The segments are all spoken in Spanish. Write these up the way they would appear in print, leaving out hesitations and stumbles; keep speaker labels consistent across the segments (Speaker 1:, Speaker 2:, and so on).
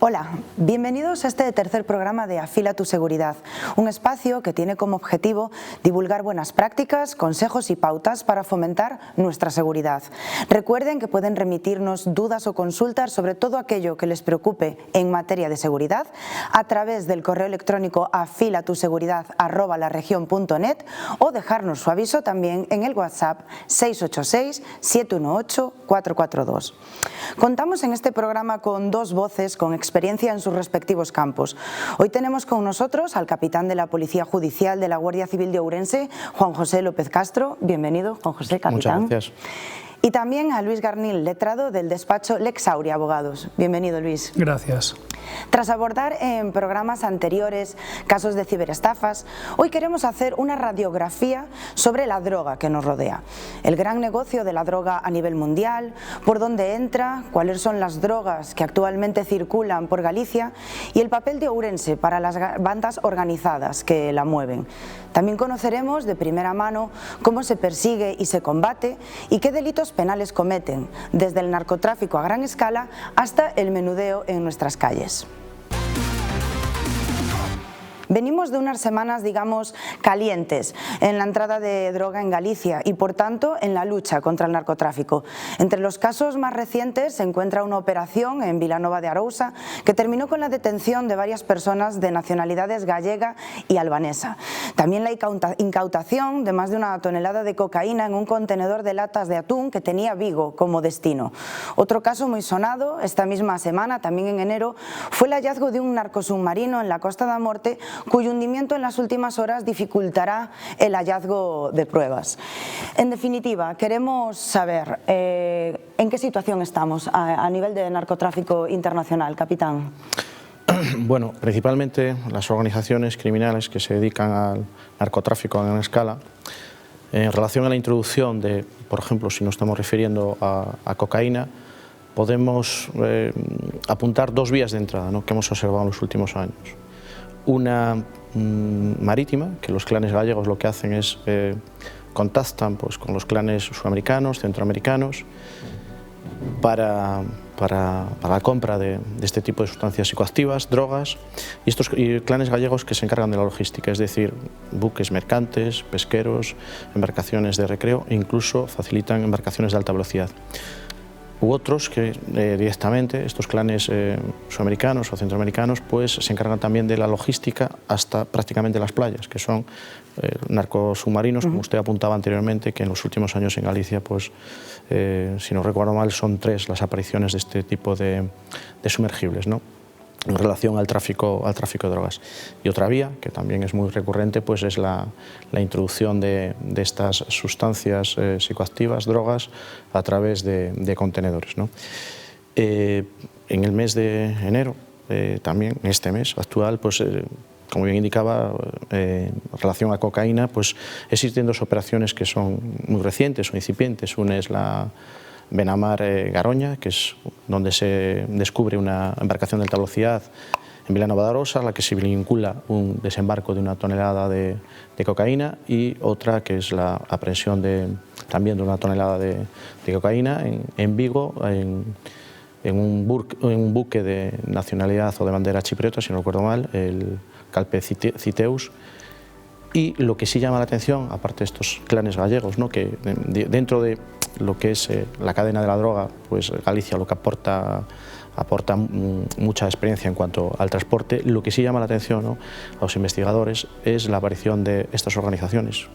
Speaker 1: Hola, bienvenidos a este tercer programa de Afila tu Seguridad, un espacio que tiene como objetivo divulgar buenas prácticas, consejos y pautas para fomentar nuestra seguridad. Recuerden que pueden remitirnos dudas o consultas sobre todo aquello que les preocupe en materia de seguridad a través del correo electrónico afilatuseguridad@laregion.net o dejarnos su aviso también en el WhatsApp 686-718-442. Contamos en este programa con dos voces con experiencia en sus respectivos campos. Hoy tenemos con nosotros al capitán de la Policía Judicial de la Guardia Civil de Ourense, Juan José López Castro. Bienvenido, Juan José, capitán.
Speaker 2: Muchas gracias.
Speaker 1: Y también a Luis Garnil, letrado del despacho Lex Aurea Abogados. Bienvenido, Luis.
Speaker 3: Gracias.
Speaker 1: Tras abordar en programas anteriores casos de ciberestafas, hoy queremos hacer una radiografía sobre la droga que nos rodea. El gran negocio de la droga a nivel mundial, por dónde entra, cuáles son las drogas que actualmente circulan por Galicia y el papel de Ourense para las bandas organizadas que la mueven. También conoceremos de primera mano cómo se persigue y se combate y qué delitos penales cometen, desde el narcotráfico a gran escala hasta el menudeo en nuestras calles. Venimos de unas semanas, digamos, calientes en la entrada de droga en Galicia y, por tanto, en la lucha contra el narcotráfico. Entre los casos más recientes se encuentra una operación en Vilanova de Arousa que terminó con la detención de varias personas de nacionalidades gallega y albanesa. También la incautación de más de 1 tonelada de cocaína en un contenedor de latas de atún que tenía Vigo como destino. Otro caso muy sonado esta misma semana, también en enero, fue el hallazgo de un narcosubmarino en la Costa da Morte cuyo hundimiento en las últimas horas dificultará el hallazgo de pruebas. En definitiva, queremos saber en qué situación estamos a nivel de narcotráfico internacional, capitán.
Speaker 2: Bueno, principalmente las organizaciones criminales que se dedican al narcotráfico a gran escala, en relación a la introducción de, por ejemplo, si nos estamos refiriendo a cocaína, podemos apuntar dos vías de entrada, ¿no?, que hemos observado en los últimos años. Una marítima, que los clanes gallegos lo que hacen es contactan pues, con los clanes sudamericanos, centroamericanos, para la compra de este tipo de sustancias psicoactivas, drogas, y estos clanes gallegos que se encargan de la logística, es decir, buques mercantes, pesqueros, embarcaciones de recreo e incluso facilitan embarcaciones de alta velocidad. U otros que directamente, estos clanes sudamericanos o centroamericanos, pues se encargan también de la logística hasta prácticamente las playas, que son narcosubmarinos, como usted apuntaba anteriormente, que en los últimos años en Galicia, pues, si no recuerdo mal, son 3 las apariciones de este tipo de sumergibles, ¿no?, en relación al tráfico de drogas. Y otra vía, que también es muy recurrente, pues es la introducción de estas sustancias psicoactivas, drogas, a través de contenedores, ¿no? En el mes de enero, también en este mes actual, pues como bien indicaba, en relación a cocaína, pues existen 2 operaciones que son muy recientes o incipientes. Una es la Benamar-Garoña, que es donde se descubre una embarcación de alta velocidad en Vilanova de Arousa, a la que se vincula un desembarco de 1 tonelada de cocaína, y otra que es la aprehensión también de 1 tonelada de cocaína en Vigo, en un buque de nacionalidad o de bandera chipriota, si no recuerdo mal, el Calpe Citeus. Y lo que sí llama la atención, aparte de estos clanes gallegos, ¿no?, que dentro de lo que es la cadena de la droga, pues Galicia lo que aporta mucha experiencia en cuanto al transporte. Lo que sí llama la atención, ¿no?, a los investigadores es la aparición de estas organizaciones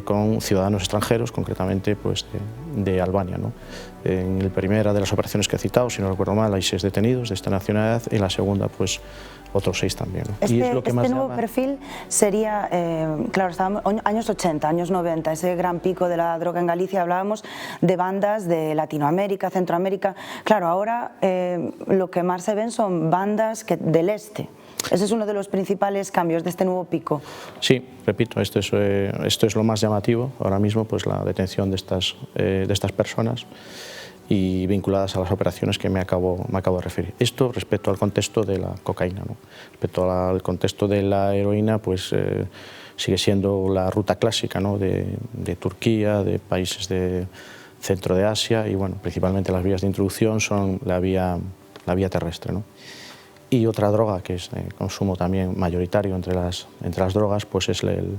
Speaker 2: con ciudadanos extranjeros, concretamente pues, de Albania, ¿no? En la primera de las operaciones que he citado, si no recuerdo mal, hay 6 detenidos de esta nacionalidad, y en la segunda pues otros 6 también, ¿no?
Speaker 1: Y es lo que este nuevo perfil sería, claro, estábamos años 80, años 90, ese gran pico de la droga en Galicia, hablábamos de bandas de Latinoamérica, Centroamérica. Claro, ahora lo que más se ven son bandas del este. Ese es uno de los principales cambios de este nuevo pico. Sí,
Speaker 2: repito, esto es lo más llamativo ahora mismo, pues la detención de estas personas y vinculadas a las operaciones que me acabo de referir. Esto respecto al contexto de la cocaína, ¿no? Respecto al contexto de la heroína, pues sigue siendo la ruta clásica, ¿no?, de Turquía, de países de centro de Asia, y bueno, principalmente las vías de introducción son la vía la vía terrestre, ¿no? Y otra droga que es de consumo también mayoritario entre las drogas, pues es el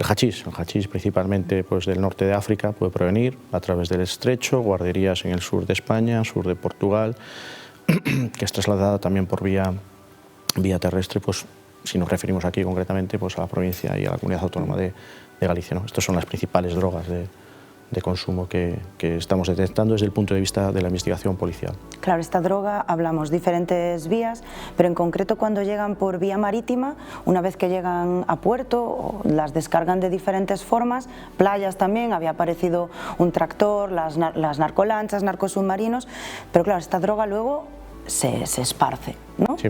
Speaker 2: hachís. El hachís principalmente pues, del norte de África puede provenir a través del estrecho, guarderías en el sur de España, sur de Portugal, que es trasladada también por vía terrestre, pues si nos referimos aquí concretamente pues, a la provincia y a la comunidad autónoma de Galicia, ¿no? Estas son las principales drogas de consumo que estamos detectando desde el punto de vista de la investigación policial.
Speaker 1: Claro, esta droga, hablamos diferentes vías, pero en concreto cuando llegan por vía marítima, una vez que llegan a puerto, las descargan de diferentes formas, playas también, había aparecido un tractor, las narcolanchas, narcosubmarinos, pero claro, esta droga luego se esparce, ¿no?
Speaker 2: Sí.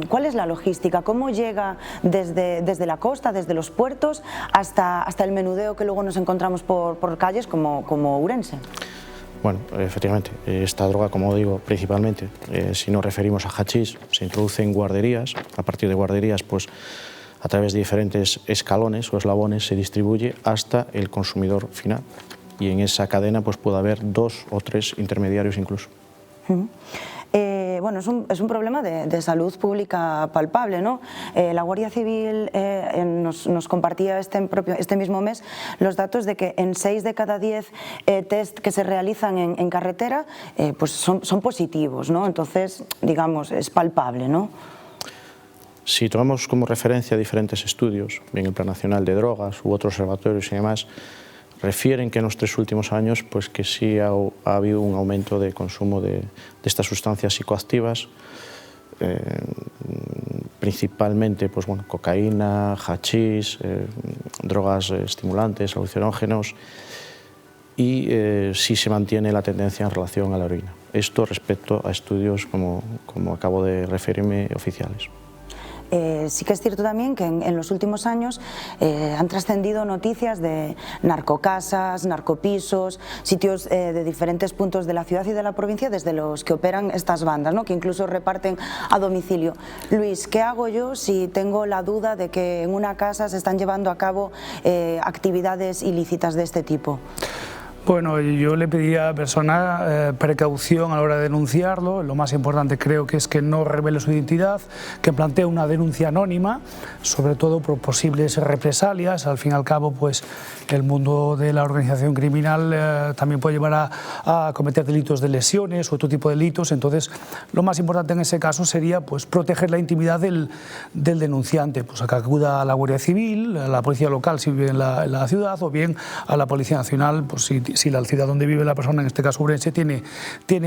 Speaker 1: ¿Cuál es la logística? ¿Cómo llega desde la costa, desde los puertos, hasta el menudeo que luego nos encontramos por calles como Ourense?
Speaker 2: Bueno, efectivamente, esta droga, como digo, principalmente, si nos referimos a hachís, se introduce en guarderías, a partir de guarderías, pues a través de diferentes escalones o eslabones se distribuye hasta el consumidor final. Y en esa cadena pues puede haber 2 o 3 intermediarios incluso.
Speaker 1: Bueno, es un problema de salud pública palpable, ¿no? La Guardia Civil nos compartía este mismo mes los datos de que en 6 de cada 10 test que se realizan en carretera pues son positivos, ¿no? Entonces, digamos, es palpable, ¿no?
Speaker 2: Si tomamos como referencia diferentes estudios, bien el Plan Nacional de Drogas u otros observatorios y demás, refieren que en los 3 últimos años pues que sí ha habido un aumento de consumo de estas sustancias psicoactivas, principalmente pues, bueno, cocaína, hachís, drogas estimulantes, alucinógenos, y sí se mantiene la tendencia en relación a la heroína. Esto respecto a estudios, como acabo de referirme, oficiales.
Speaker 1: Sí que es cierto también que en los últimos años han trascendido noticias de narcocasas, narcopisos, sitios de diferentes puntos de la ciudad y de la provincia desde los que operan estas bandas, ¿no? Que incluso reparten a domicilio. Luis, ¿qué hago yo si tengo la duda de que en una casa se están llevando a cabo actividades ilícitas de este tipo?
Speaker 3: Bueno, yo le pediría a la persona precaución a la hora de denunciarlo. Lo más importante creo que es que no revele su identidad, que plantee una denuncia anónima, sobre todo por posibles represalias. Al fin y al cabo, pues el mundo de la organización criminal también puede llevar a cometer delitos de lesiones o otro tipo de delitos. Entonces, lo más importante en ese caso sería pues proteger la intimidad del denunciante, pues a que acuda a la Guardia Civil, a la policía local si vive en la ciudad, o bien a la Policía Nacional, pues si la ciudad donde vive la persona, en este caso Ourense, tiene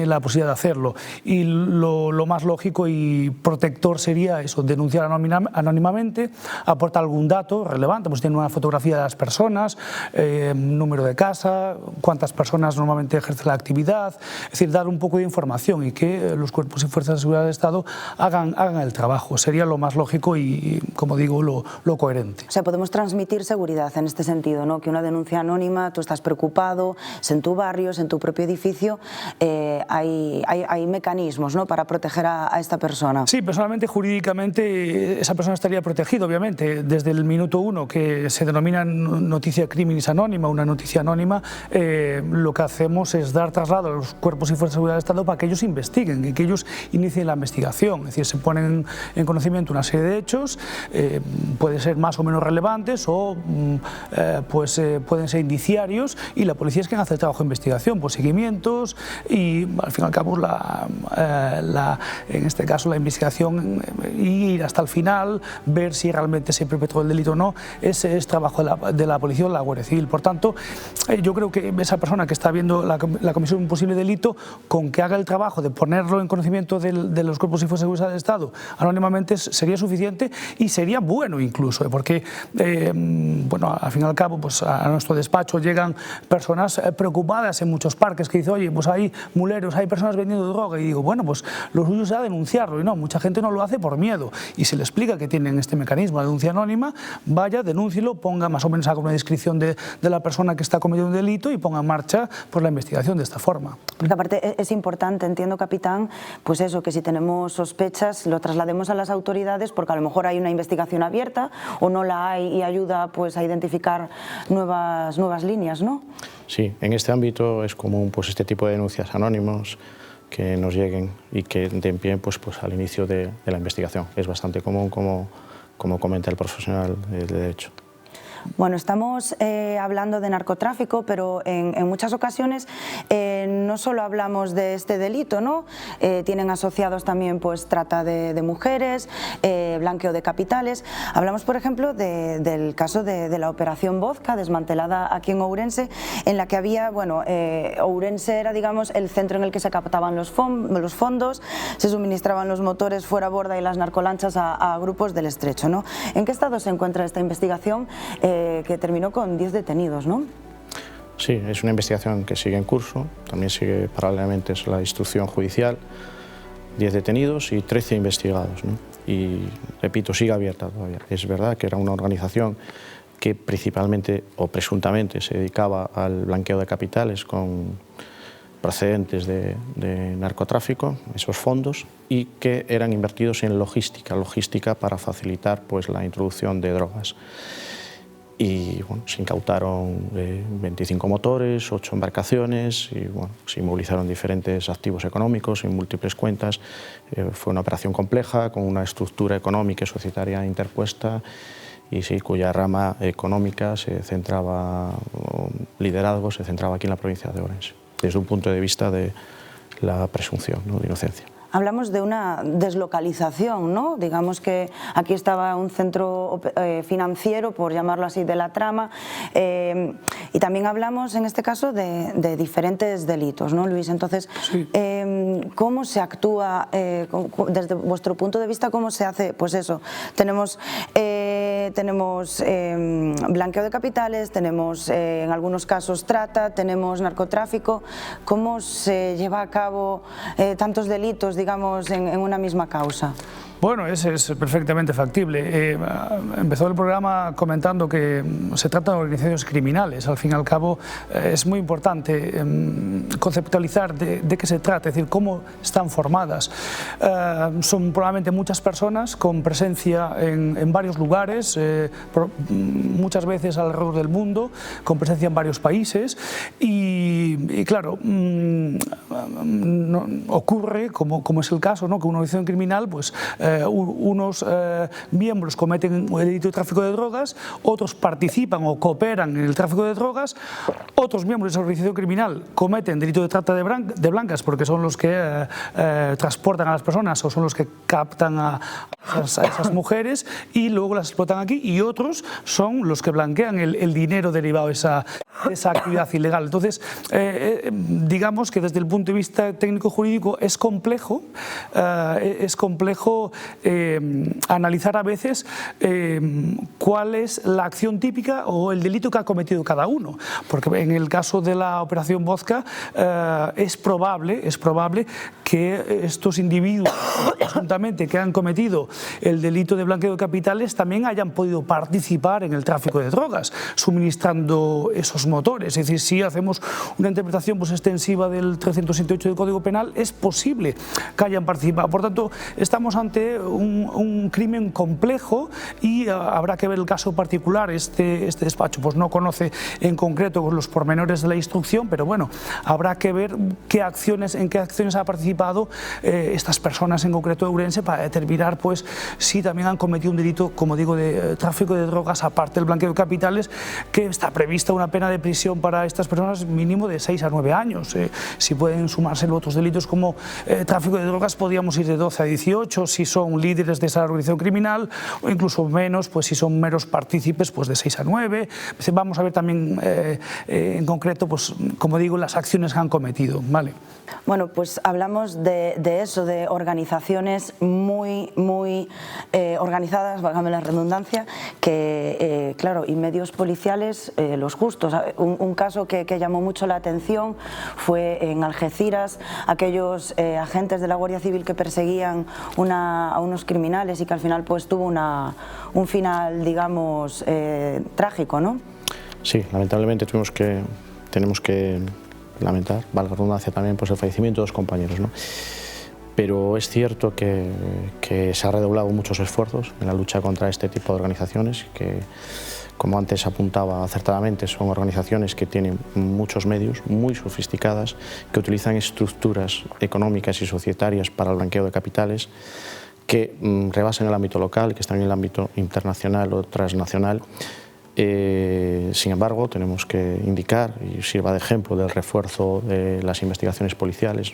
Speaker 3: la posibilidad de hacerlo. Y lo más lógico y protector sería eso, denunciar anónimamente, aportar algún dato relevante, pues tiene una fotografía de las personas, número de casa, cuántas personas normalmente ejercen la actividad, es decir, dar un poco de información y que los cuerpos y fuerzas de seguridad del Estado hagan el trabajo. Sería lo más lógico y, como digo, lo coherente.
Speaker 1: O sea, podemos transmitir seguridad en este sentido, ¿no? Que una denuncia anónima, tú estás preocupado, es en tu barrio, es en tu propio edificio, hay mecanismos, ¿no? Para proteger a esta persona.
Speaker 3: Sí, personalmente, jurídicamente, esa persona estaría protegida, obviamente, desde el minuto 1, que se denomina noticia criminis anónima, una noticia anónima. Lo que hacemos es dar traslado a los cuerpos y fuerzas de seguridad del Estado para que ellos investiguen, que ellos inicien la investigación, es decir, se ponen en conocimiento una serie de hechos, pueden ser más o menos relevantes o pueden ser indiciarios, y la policía es quien hace el trabajo de investigación, por seguimientos, y al fin y al cabo en este caso la investigación, ir hasta el final, ver si realmente se perpetró el delito o no, ese es trabajo de la policía o de la Guardia Civil. Por tanto, yo creo que esa persona que está viendo la comisión de un posible delito, con que haga el trabajo de ponerlo en conocimiento de los cuerpos y fuerzas de seguridad del Estado anónimamente, sería suficiente y sería bueno incluso, porque bueno, al fin y al cabo pues a nuestro despacho llegan personas preocupadas en muchos parques que dicen, oye, pues hay muleros, hay personas vendiendo droga, y digo, bueno, pues lo suyo será denunciarlo, y no, mucha gente no lo hace por miedo, y se le explica que tienen este mecanismo de denuncia anónima, vaya, denúncielo, ponga más o menos una descripción de la persona que está cometiendo un delito y ponga en marcha pues la investigación de esta forma.
Speaker 1: Porque aparte es importante, entiendo, capitán, pues eso, que si tenemos sospechas lo traslademos a las autoridades, porque a lo mejor hay una investigación abierta o no la hay, y ayuda pues a identificar nuevas líneas, ¿no?
Speaker 2: Sí, en este ámbito es común pues este tipo de denuncias anónimas, que nos lleguen y que den pie pues al inicio de la investigación. Es bastante común, como comenta el profesional de Derecho.
Speaker 1: Bueno, estamos hablando de narcotráfico, pero en muchas ocasiones no solo hablamos de este delito, ¿no? Tienen asociados también pues trata de mujeres, blanqueo de capitales. Hablamos, por ejemplo, del caso de la operación Vodka, desmantelada aquí en Ourense, en la que había, bueno, Ourense era, digamos, el centro en el que se captaban los fondos, se suministraban los motores fuera borda y las narcolanchas a grupos del Estrecho, ¿no? ¿En qué estado se encuentra esta investigación? Que terminó con 10 detenidos, ¿no?
Speaker 2: Sí, es una investigación que sigue en curso, también sigue paralelamente la instrucción judicial, 10 detenidos y 13 investigados, ¿no? Y, repito, sigue abierta todavía. Es verdad que era una organización que principalmente o presuntamente se dedicaba al blanqueo de capitales con procedentes de narcotráfico, esos fondos, y que eran invertidos en logística para facilitar pues la introducción de drogas. Y bueno, se incautaron 25 motores, 8 embarcaciones y bueno, se inmovilizaron diferentes activos económicos en múltiples cuentas. Fue una operación compleja con una estructura económica y societaria interpuesta y sí, cuya rama económica se centraba, liderazgo se centraba aquí en la provincia de Ourense, desde un punto de vista de la presunción, ¿no?, de inocencia.
Speaker 1: Hablamos de una deslocalización, ¿no? Digamos que aquí estaba un centro financiero, por llamarlo así, de la trama, y también hablamos en este caso de diferentes delitos, ¿no, Luis? Entonces, sí. ¿Cómo se actúa, desde vuestro punto de vista, cómo se hace? Pues eso, tenemos blanqueo de capitales, tenemos en algunos casos trata, tenemos narcotráfico. ¿Cómo se lleva a cabo tantos delitos, digamos, en una misma causa?
Speaker 3: Bueno, es perfectamente factible. Empezó el programa comentando que se trata de organizaciones criminales. Al fin y al cabo, es muy importante conceptualizar de qué se trata, es decir, cómo están formadas. Son probablemente muchas personas con presencia en varios lugares, muchas veces alrededor del mundo, con presencia en varios países y claro, ocurre, como es el caso, ¿no?, que una organización criminal, pues unos miembros cometen el delito de tráfico de drogas, otros participan o cooperan en el tráfico de drogas, otros miembros de esa organización criminal cometen delito de trata de blancas porque son los que transportan a las personas o son los que captan a esas mujeres y luego las explotan aquí, y otros son los que blanquean el dinero derivado de esa actividad ilegal. Entonces, digamos que desde el punto de vista técnico-jurídico es complejo analizar a veces cuál es la acción típica o el delito que ha cometido cada uno, porque en el caso de la operación Vodka es probable que estos individuos presuntamente que han cometido el delito de blanqueo de capitales también hayan podido participar en el tráfico de drogas, suministrando esos motores. Es decir, si hacemos una interpretación pues extensiva del 378 del Código Penal, es posible que hayan participado. Por tanto, estamos ante un crimen complejo y habrá que ver el caso particular. Este despacho pues no conoce en concreto los pormenores de la instrucción, pero bueno, habrá que ver en qué acciones ha participado estas personas en concreto de Ourense para determinar pues si también han cometido un delito, como digo, de tráfico de drogas, aparte del blanqueo de capitales, que está prevista una pena de prisión para estas personas mínimo de 6 a 9 años. Si pueden sumarse otros delitos como tráfico de drogas, podríamos ir de 12 a 18, si son líderes de esa organización criminal, o incluso menos, pues si son meros partícipes, pues de 6 a 9. Vamos a ver también en concreto, pues como digo, las acciones que han cometido, ¿vale?
Speaker 1: Bueno, pues hablamos de eso, de organizaciones muy organizadas, válgame la redundancia, que claro, y medios policiales los justos. Un caso que llamó mucho la atención fue en Algeciras, aquellos agentes de la Guardia Civil que perseguían a unos criminales y que al final pues tuvo un final, digamos, trágico, ¿no? Sí, lamentablemente
Speaker 2: tenemos que lamentar, valga la redundancia también, pues el fallecimiento de 2 compañeros, ¿no? Pero es cierto que se ha redoblado muchos esfuerzos en la lucha contra este tipo de organizaciones que como antes apuntaba acertadamente, son organizaciones que tienen muchos medios, muy sofisticadas, que utilizan estructuras económicas y societarias para el blanqueo de capitales, que rebasan el ámbito local, que están en el ámbito internacional o transnacional. Sin embargo, tenemos que indicar, y sirva de ejemplo del refuerzo de las investigaciones policiales,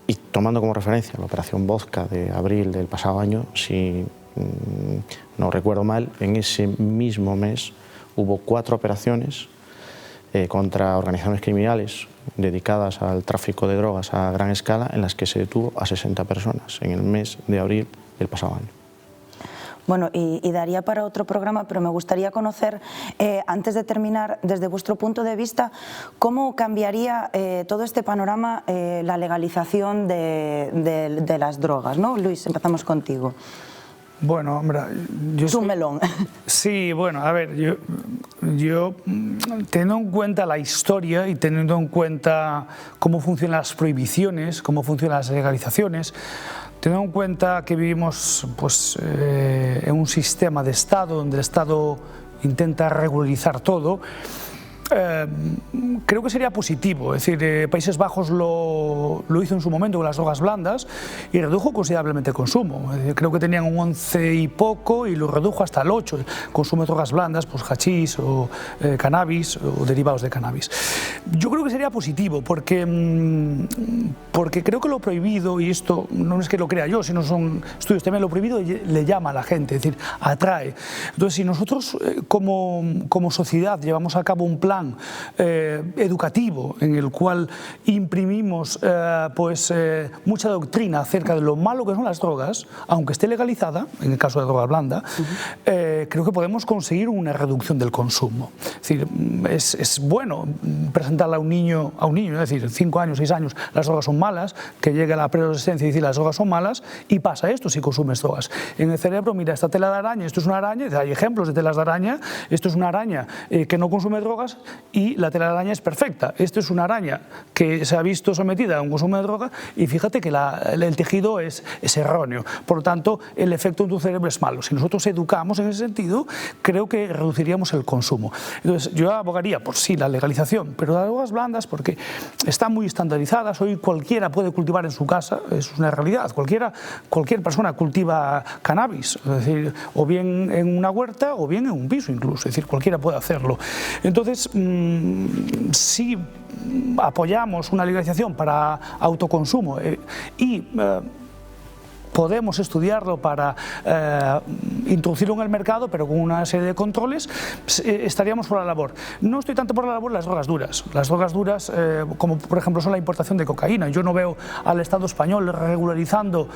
Speaker 2: y tomando como referencia la operación Vodka de abril del pasado año, si no recuerdo mal, en ese mismo mes hubo 4 operaciones contra organizaciones criminales dedicadas al tráfico de drogas a gran escala, en las que se detuvo a 60 personas en el mes de abril del pasado año.
Speaker 1: Bueno, y daría para otro programa, pero me gustaría conocer, antes de terminar, desde vuestro punto de vista, cómo cambiaría todo este panorama la legalización de las drogas, ¿no? Luis, empezamos contigo.
Speaker 3: Bueno, hombre, yo
Speaker 1: es un melón.
Speaker 3: Sí, bueno, a ver, yo teniendo en cuenta la historia y teniendo en cuenta cómo funcionan las prohibiciones, cómo funcionan las legalizaciones, teniendo en cuenta que vivimos pues, en un sistema de Estado donde el Estado intenta regularizar todo, creo que sería positivo. Es decir, Países Bajos lo hizo en su momento con las drogas blandas y redujo considerablemente el consumo. Es decir, creo que tenían un 11 y poco y lo redujo hasta el 8, el consumo de drogas blandas, pues hachís o cannabis o derivados de cannabis. Yo creo que sería positivo porque creo que lo prohibido, y esto no es que lo crea yo, sino son estudios también, lo prohibido le llama a la gente, es decir, atrae. Entonces, si nosotros como sociedad llevamos a cabo un plan educativo en el cual imprimimos mucha doctrina acerca de lo malo que son las drogas, aunque esté legalizada, en el caso de droga blanda, creo que podemos conseguir una reducción del consumo. Es decir, es bueno presentarle a un niño, es decir, 5 años, 6 años, las drogas son malas, que llegue a la preadolescencia y decir las drogas son malas, y pasa esto si consumes drogas. En el cerebro, mira, esta tela de araña, esto es una araña, hay ejemplos de telas de araña, esto es una araña que no consume drogas, y la telaraña es perfecta. Esto es una araña que se ha visto sometida a un consumo de droga y fíjate que el tejido es erróneo. Por lo tanto, el efecto en tu cerebro es malo. Si nosotros educamos en ese sentido, creo que reduciríamos el consumo. Entonces, yo abogaría por sí la legalización, pero las drogas blandas, porque están muy estandarizadas. Hoy cualquiera puede cultivar en su casa, es una realidad. Cualquier persona cultiva cannabis, es decir, o bien en una huerta o bien en un piso incluso. Es decir, cualquiera puede hacerlo. Entonces, si apoyamos una legalización para autoconsumo y podemos estudiarlo para introducirlo en el mercado, pero con una serie de controles, estaríamos por la labor. No estoy tanto por la labor de las drogas duras. Las drogas duras, como por ejemplo son la importación de cocaína. Yo no veo al Estado español regularizando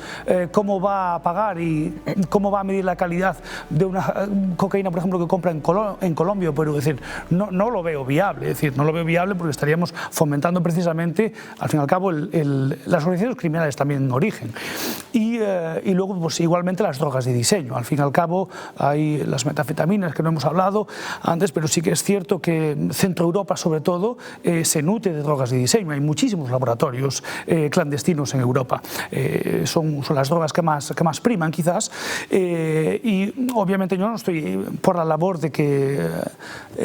Speaker 3: cómo va a pagar y cómo va a medir la calidad de una cocaína, por ejemplo, que compra en Colombia, pero es decir, no lo veo viable. Es decir, no lo veo viable porque estaríamos fomentando precisamente, al fin y al cabo, las organizaciones criminales también en origen. Y luego, pues igualmente las drogas de diseño. Al fin y al cabo, hay las metanfetaminas que no hemos hablado antes, pero sí que es cierto que Centro Europa, sobre todo, se nutre de drogas de diseño. Hay muchísimos laboratorios clandestinos en Europa. Son las drogas que más priman, quizás. Y obviamente yo no estoy por la labor de que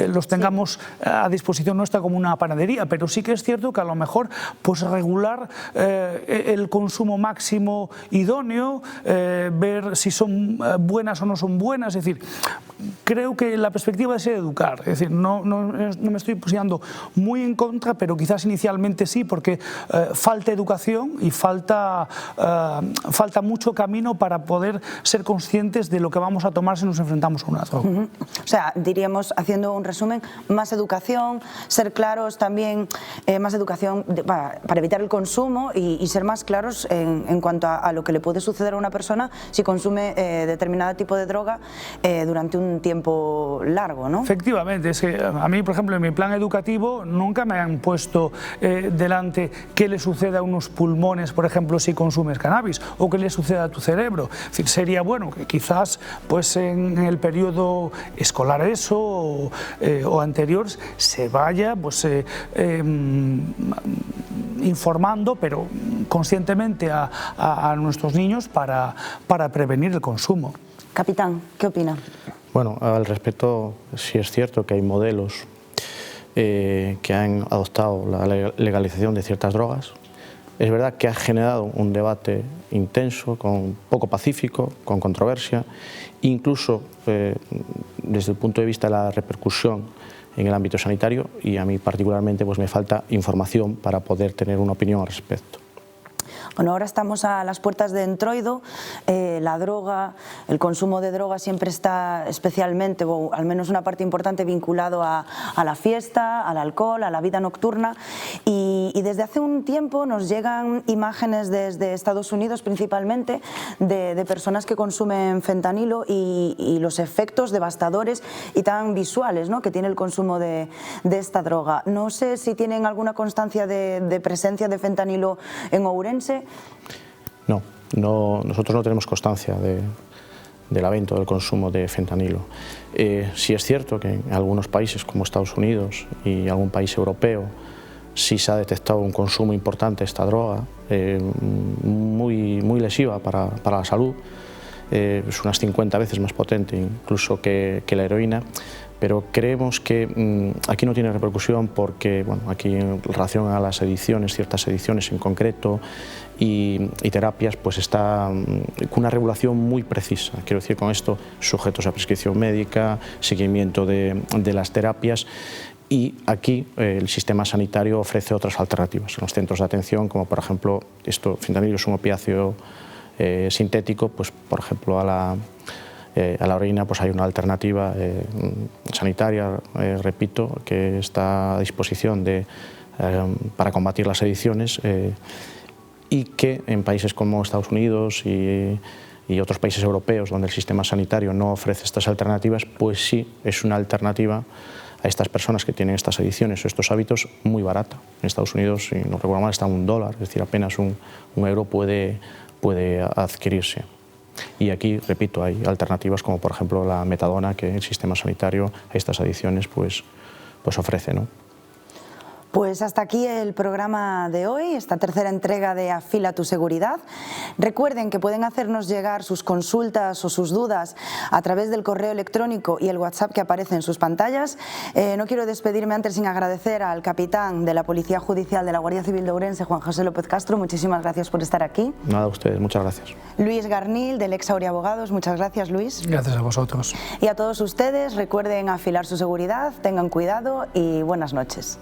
Speaker 3: los tengamos a disposición nuestra como una panadería, pero sí que es cierto que a lo mejor pues regular el consumo máximo idóneo, ver si son buenas o no son buenas. Es decir, creo que la perspectiva es educar. Es decir, no me estoy posicionando muy en contra, pero quizás inicialmente sí, porque falta educación y falta mucho camino para poder ser conscientes de lo que vamos a tomar si nos enfrentamos a una droga.
Speaker 1: O sea, diríamos, haciendo un resumen, más educación, ser claros también, más educación para evitar el consumo y ser más claros en cuanto a lo que le puede suceder a una persona si consume determinado tipo de droga durante un tiempo largo, ¿no?
Speaker 3: Efectivamente, es que a mí, por ejemplo, en mi plan educativo nunca me han puesto delante qué le sucede a unos pulmones, por ejemplo, si consumes cannabis, o qué le sucede a tu cerebro. Es decir, sería bueno que quizás pues en el periodo escolar o anterior se vaya pues informando, pero conscientemente a nuestros niños para prevenir el consumo.
Speaker 1: Capitán, ¿qué opina?
Speaker 2: Bueno, al respecto, sí es cierto que hay modelos que han adoptado la legalización de ciertas drogas. Es verdad que ha generado un debate intenso, poco pacífico, con controversia, incluso desde el punto de vista de la repercusión en el ámbito sanitario, y a mí particularmente pues me falta información para poder tener una opinión al respecto.
Speaker 1: Bueno, ahora estamos a las puertas de Entroido. La droga, el consumo de droga siempre está especialmente, o al menos una parte importante, vinculado a la fiesta, al alcohol, a la vida nocturna, y desde hace un tiempo nos llegan imágenes desde Estados Unidos principalmente de personas que consumen fentanilo y los efectos devastadores y tan visuales, ¿no?, que tiene el consumo de esta droga. No sé si tienen alguna constancia de presencia de fentanilo en Ourense.
Speaker 2: No, nosotros no tenemos constancia del aumento del consumo de fentanilo. Sí es cierto que en algunos países como Estados Unidos y algún país europeo sí se ha detectado un consumo importante de esta droga, muy lesiva para la salud. Es unas 50 veces más potente incluso que la heroína, pero creemos que aquí no tiene repercusión porque, bueno, aquí en relación a las ediciones, ciertas ediciones en concreto y terapias, pues está con una regulación muy precisa. Quiero decir con esto, sujetos a prescripción médica, seguimiento de las terapias, y aquí el sistema sanitario ofrece otras alternativas en los centros de atención, como por ejemplo, fentanilo es un opiáceo sintético, pues por ejemplo a la heroína pues hay una alternativa sanitaria, repito, que está a disposición para combatir las adicciones, y que en países como Estados Unidos y otros países europeos donde el sistema sanitario no ofrece estas alternativas, pues sí es una alternativa a estas personas que tienen estas adicciones o estos hábitos muy barata. En Estados Unidos, si no recuerdo mal, está $1, es decir, apenas un euro puede adquirirse. Y aquí, repito, hay alternativas como por ejemplo la metadona, que el sistema sanitario a estas adicciones pues ofrece, ¿no?
Speaker 1: Pues hasta aquí el programa de hoy, esta tercera entrega de Afila tu Seguridad. Recuerden que pueden hacernos llegar sus consultas o sus dudas a través del correo electrónico y el WhatsApp que aparece en sus pantallas. No quiero despedirme antes sin agradecer al capitán de la Policía Judicial de la Guardia Civil de Ourense, Juan José López Castro. Muchísimas gracias por estar aquí.
Speaker 2: Nada, a ustedes, muchas gracias.
Speaker 1: Luis Garnil, del ex Aurea Abogados. Muchas gracias, Luis.
Speaker 3: Gracias a vosotros.
Speaker 1: Y a todos ustedes, recuerden afilar su seguridad, tengan cuidado y buenas noches.